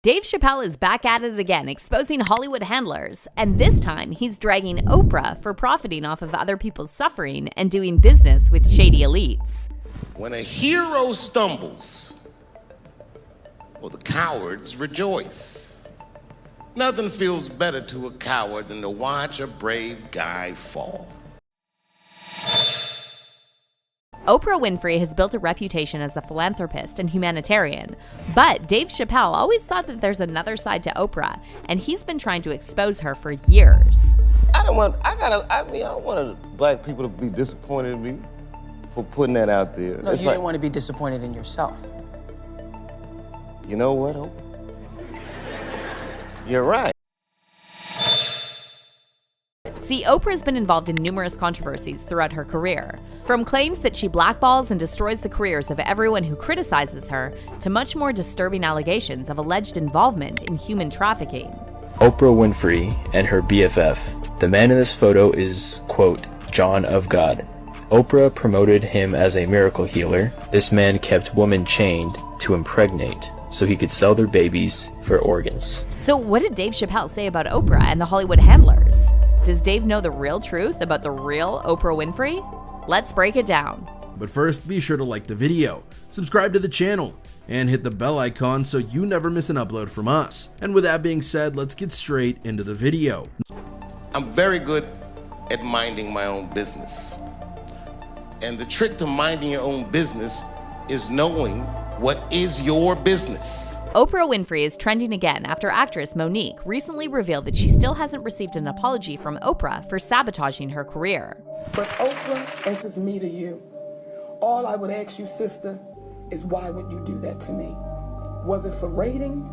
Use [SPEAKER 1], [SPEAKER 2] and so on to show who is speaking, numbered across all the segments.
[SPEAKER 1] Dave Chappelle is back at it again, exposing Hollywood handlers, and this time he's dragging Oprah for profiting off of other people's suffering and doing business with shady elites.
[SPEAKER 2] When a hero stumbles, well, the cowards rejoice. Nothing feels better to a coward than to watch a brave guy fall.
[SPEAKER 1] Oprah Winfrey has built a reputation as a philanthropist and humanitarian, but Dave Chappelle always thought that there's another side to Oprah, and he's been trying to expose her for years.
[SPEAKER 2] I don't want black people to be disappointed in me for putting that out there.
[SPEAKER 3] No, you didn't want to be disappointed in yourself.
[SPEAKER 2] You know what, Oprah? You're right.
[SPEAKER 1] See, Oprah's been involved in numerous controversies throughout her career, from claims that she blackballs and destroys the careers of everyone who criticizes her, to much more disturbing allegations of alleged involvement in human trafficking.
[SPEAKER 4] Oprah Winfrey and her BFF. The man in this photo is, quote, John of God. Oprah promoted him as a miracle healer. This man kept women chained to impregnate so he could sell their babies for organs.
[SPEAKER 1] So what did Dave Chappelle say about Oprah and the Hollywood handlers? Does Dave know the real truth about the real Oprah Winfrey? Let's break it down.
[SPEAKER 5] But first, be sure to like the video, subscribe to the channel, and hit the bell icon so you never miss an upload from us. And with that being said, let's get straight into the video.
[SPEAKER 2] I'm very good at minding my own business. And the trick to minding your own business is knowing what is your business.
[SPEAKER 1] Oprah Winfrey is trending again after actress Monique recently revealed that she still hasn't received an apology from Oprah for sabotaging her career.
[SPEAKER 6] But Oprah, this is me to you. All I would ask you, sister, is why would you do that to me? Was it for ratings?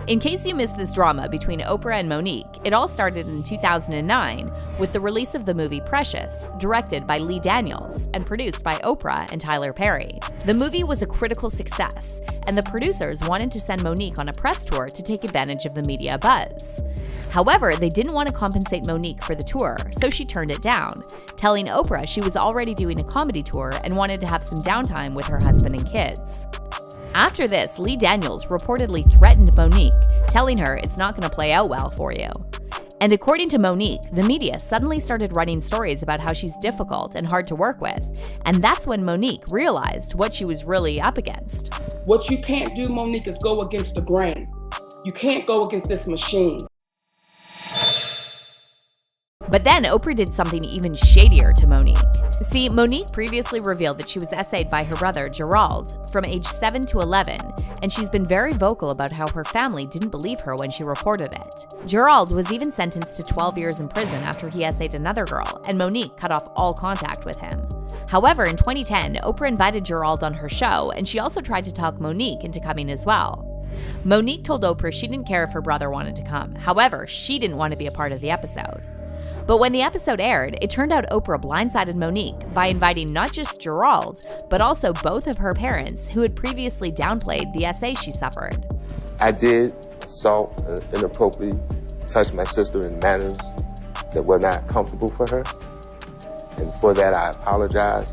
[SPEAKER 1] In case you missed this drama between Oprah and Monique, it all started in 2009 with the release of the movie Precious, directed by Lee Daniels and produced by Oprah and Tyler Perry. The movie was a critical success, and the producers wanted to send Monique on a press tour to take advantage of the media buzz. However, they didn't want to compensate Monique for the tour, so she turned it down, telling Oprah she was already doing a comedy tour and wanted to have some downtime with her husband and kids. After this, Lee Daniels reportedly threatened Monique, telling her it's not going to play out well for you. And according to Monique, the media suddenly started running stories about how she's difficult and hard to work with, and that's when Monique realized what she was really up against.
[SPEAKER 6] What you can't do, Monique, is go against the grain. You can't go against this machine.
[SPEAKER 1] But then Oprah did something even shadier to Monique. See, Monique previously revealed that she was essayed by her brother, Gerald, from age 7 to 11, and she's been very vocal about how her family didn't believe her when she reported it. Gerald was even sentenced to 12 years in prison after he essayed another girl, and Monique cut off all contact with him. However, in 2010, Oprah invited Gerald on her show, and she also tried to talk Monique into coming as well. Monique told Oprah she didn't care if her brother wanted to come. However, she didn't want to be a part of the episode. But when the episode aired, it turned out Oprah blindsided Monique by inviting not just Gerald, but also both of her parents, who had previously downplayed the essay she suffered.
[SPEAKER 7] I did assault and inappropriately touch my sister in manners that were not comfortable for her. And for that, I apologize.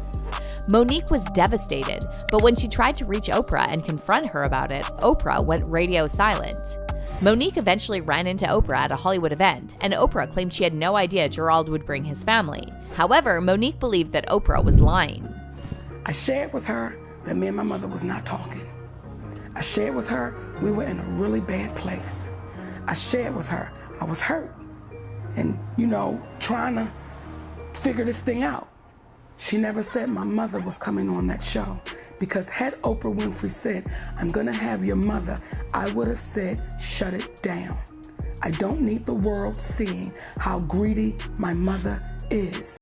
[SPEAKER 1] Monique was devastated, but when she tried to reach Oprah and confront her about it, Oprah went radio silent. Monique eventually ran into Oprah at a Hollywood event, and Oprah claimed she had no idea Gerald would bring his family. However, Monique believed that Oprah was lying.
[SPEAKER 6] I shared with her that me and my mother was not talking. I shared with her we were in a really bad place. I shared with her I was hurt and, trying to figure this thing out. She never said my mother was coming on that show, because had Oprah Winfrey said, I'm gonna have your mother, I would have said, shut it down. I don't need the world seeing how greedy my mother is.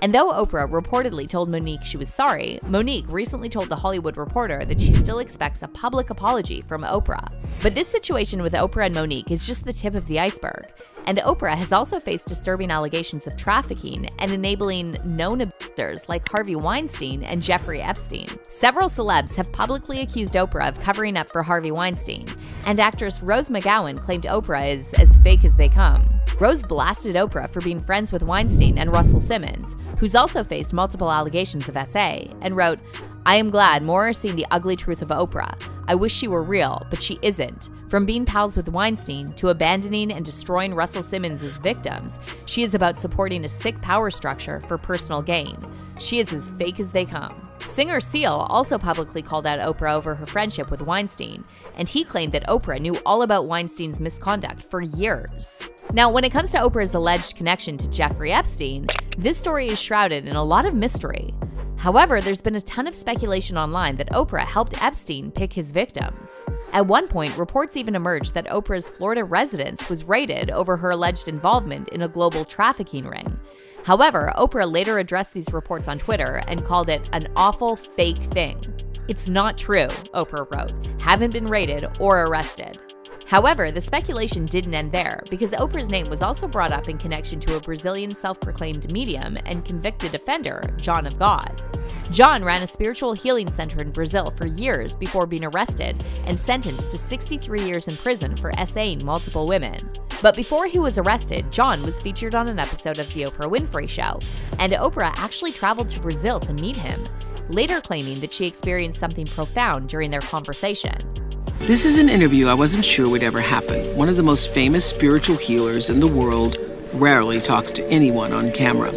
[SPEAKER 1] And though Oprah reportedly told Monique she was sorry, Monique recently told The Hollywood Reporter that she still expects a public apology from Oprah. But this situation with Oprah and Monique is just the tip of the iceberg. And Oprah has also faced disturbing allegations of trafficking and enabling known abusers like Harvey Weinstein and Jeffrey Epstein. Several celebs have publicly accused Oprah of covering up for Harvey Weinstein, and actress Rose McGowan claimed Oprah is as fake as they come. Rose blasted Oprah for being friends with Weinstein and Russell Simmons, who's also faced multiple allegations of SA, and wrote, "I am glad more are seeing the ugly truth of Oprah. I wish she were real, but she isn't. From being pals with Weinstein to abandoning and destroying Russell Simmons' victims, she is about supporting a sick power structure for personal gain. She is as fake as they come." Singer Seal also publicly called out Oprah over her friendship with Weinstein, and he claimed that Oprah knew all about Weinstein's misconduct for years. Now, when it comes to Oprah's alleged connection to Jeffrey Epstein, this story is shrouded in a lot of mystery. However, there's been a ton of speculation online that Oprah helped Epstein pick his victims. At one point, reports even emerged that Oprah's Florida residence was raided over her alleged involvement in a global trafficking ring. However, Oprah later addressed these reports on Twitter and called it an awful fake thing. "It's not true," Oprah wrote. "Haven't been raided or arrested." However, the speculation didn't end there, because Oprah's name was also brought up in connection to a Brazilian self-proclaimed medium and convicted offender, John of God. John ran a spiritual healing center in Brazil for years before being arrested and sentenced to 63 years in prison for SAing multiple women. But before he was arrested, John was featured on an episode of The Oprah Winfrey Show, and Oprah actually traveled to Brazil to meet him, later claiming that she experienced something profound during their conversation.
[SPEAKER 8] This is an interview I wasn't sure would ever happen. One of the most famous spiritual healers in the world rarely talks to anyone on camera.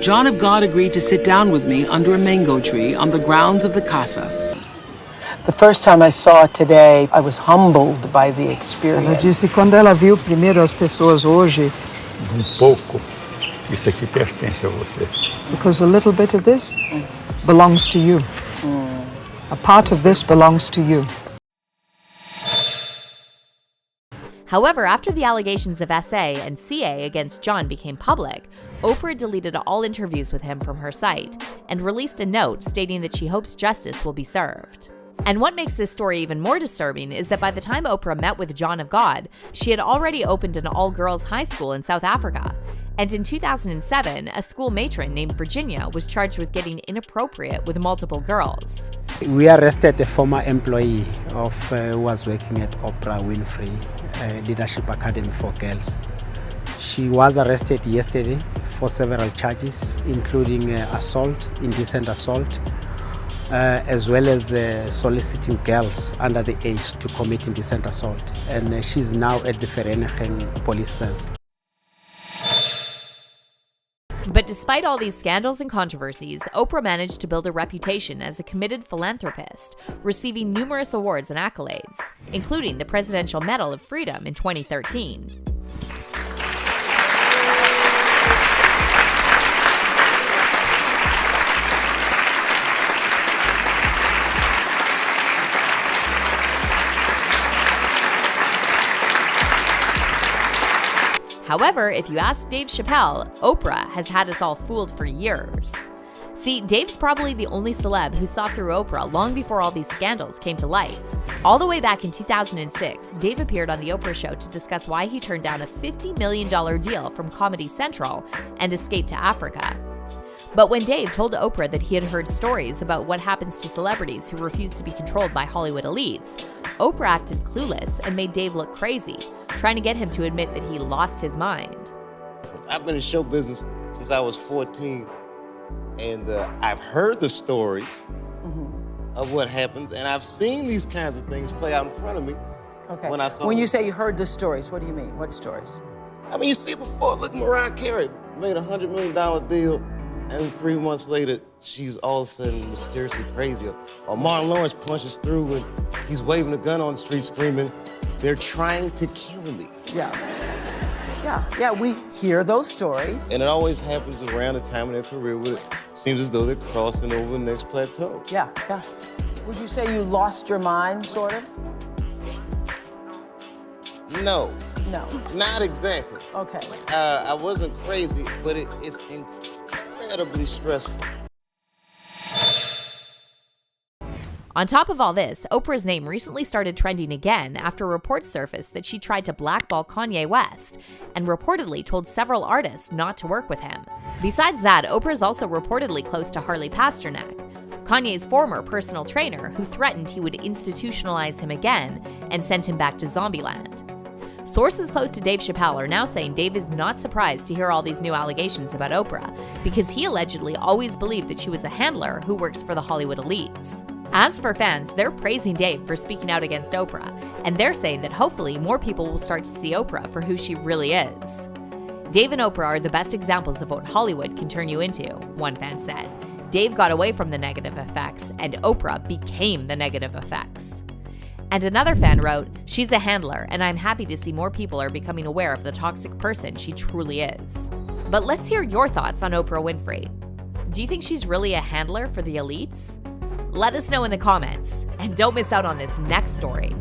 [SPEAKER 8] John of God agreed to sit down with me under a mango tree on the grounds of the casa.
[SPEAKER 3] The first time I saw it today, I was humbled by the experience.
[SPEAKER 9] Ela disse que quando ela viu primeiro as pessoas hoje,
[SPEAKER 10] pouco, isso aqui pertence a você.
[SPEAKER 9] Because a little bit of this belongs to you. A part of this belongs to you.
[SPEAKER 1] However, after the allegations of SA and CA against John became public, Oprah deleted all interviews with him from her site and released a note stating that she hopes justice will be served. And what makes this story even more disturbing is that by the time Oprah met with John of God, she had already opened an all-girls high school in South Africa. And in 2007, a school matron named Virginia was charged with getting inappropriate with multiple girls.
[SPEAKER 11] We arrested a former employee who was working at Oprah Winfrey Leadership Academy for Girls. She was arrested yesterday for several charges, including assault, indecent assault, as well as soliciting girls under the age to commit indecent assault. And she's now at the Vereniging police cells.
[SPEAKER 1] But despite all these scandals and controversies, Oprah managed to build a reputation as a committed philanthropist, receiving numerous awards and accolades, including the Presidential Medal of Freedom in 2013. However, if you ask Dave Chappelle, Oprah has had us all fooled for years. See, Dave's probably the only celeb who saw through Oprah long before all these scandals came to light. All the way back in 2006, Dave appeared on The Oprah Show to discuss why he turned down a $50 million deal from Comedy Central and escaped to Africa. But when Dave told Oprah that he had heard stories about what happens to celebrities who refuse to be controlled by Hollywood elites, Oprah acted clueless and made Dave look crazy, trying to get him to admit that he lost his mind.
[SPEAKER 2] I've been in show business since I was 14, and I've heard the stories of what happens, and I've seen these kinds of things play out in front of me.
[SPEAKER 3] Okay.
[SPEAKER 2] When
[SPEAKER 3] you say you heard the stories, what do you mean? What stories?
[SPEAKER 2] I mean, you see before, look, Mariah Carey made a $100 million deal, and 3 months later, she's all of a sudden mysteriously crazy. Or Martin Lawrence punches through and he's waving a gun on the street screaming, "They're trying to kill me."
[SPEAKER 3] Yeah, we hear those stories.
[SPEAKER 2] And it always happens around the time of their career where it seems as though they're crossing over the next plateau.
[SPEAKER 3] Yeah. Would you say you lost your mind, sort of?
[SPEAKER 2] No, not exactly.
[SPEAKER 3] Okay.
[SPEAKER 2] I wasn't crazy, but it's incredibly stressful.
[SPEAKER 1] On top of all this, Oprah's name recently started trending again after reports surfaced that she tried to blackball Kanye West and reportedly told several artists not to work with him. Besides that, Oprah's also reportedly close to Harley Pasternak, Kanye's former personal trainer who threatened he would institutionalize him again and send him back to Zombieland. Sources close to Dave Chappelle are now saying Dave is not surprised to hear all these new allegations about Oprah because he allegedly always believed that she was a handler who works for the Hollywood elites. As for fans, they're praising Dave for speaking out against Oprah, and they're saying that hopefully more people will start to see Oprah for who she really is. Dave and Oprah are the best examples of what Hollywood can turn you into, one fan said. Dave got away from the negative effects, and Oprah became the negative effects. And another fan wrote, "She's a handler, and I'm happy to see more people are becoming aware of the toxic person she truly is." But let's hear your thoughts on Oprah Winfrey. Do you think she's really a handler for the elites? Let us know in the comments, and don't miss out on this next story.